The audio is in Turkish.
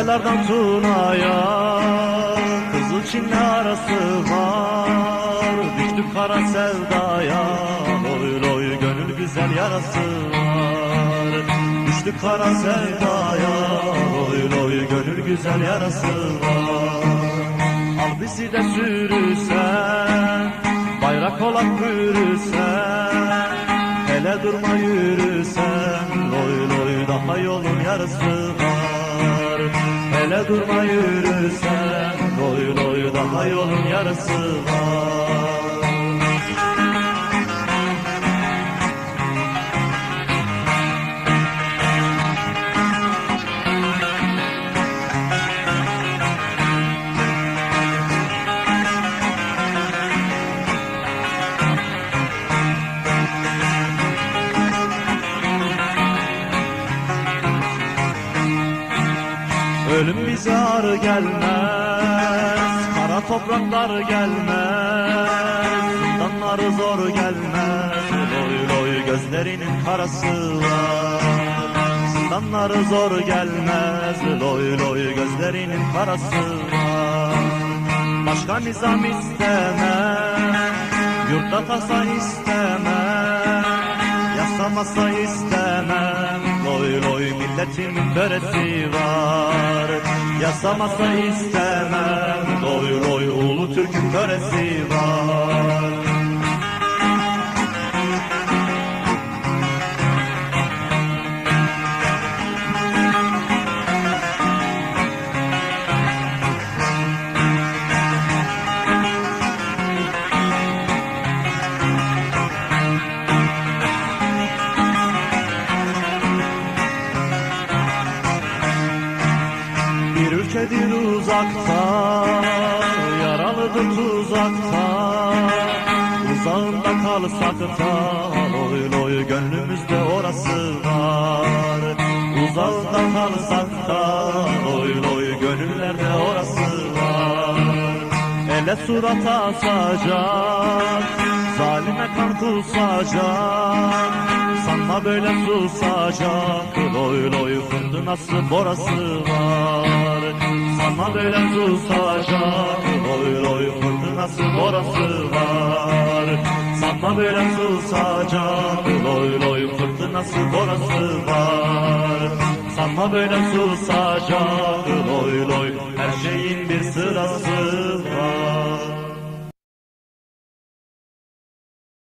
Çaylardan Tuna'ya Kızıl Çin'le arası var. Düştük kara sevdaya, loy loy gönül güzel yarası var. Düştük kara sevdaya, loy loy gönül güzel yarası var. Al bizi de sürürsen, bayrak olan bürürsen, hele durma yürürsen, loy loy daha yolun yarısı var. Hele durma yürürsen, loy loy daha yolun yarısı var. Ölüm bize ağır gelmez, kara topraklar gelmez, zindanları zor gelmez, loy loy gözlerinin karası var. Zindanları zor gelmez, loy loy gözlerinin karası var. Başka nizam istemem, yurtta tasa istemem, yasamasa istemem, loy loy milletimin böresi var. Yasamasa istemem, loy loy ulu Türk'ün böresi var. Bir ülkedir uzakta, yaralıdır tuzakta, uzağında kalsak da, loy loy gönlümüzde orası var. Uzağında kalsak da, loy loy gönüllerde orası var. Ele surat asacak, zalime kan kusacak, sanma böyle susacak, loy loy fırtınası borası var. Sanma böyle susacak, loy loy fırtınası borası var. Sanma böyle susacak, loy loy fırtınası borası var. Sanma böyle susacak, loy loy her şeyin bir sırası var.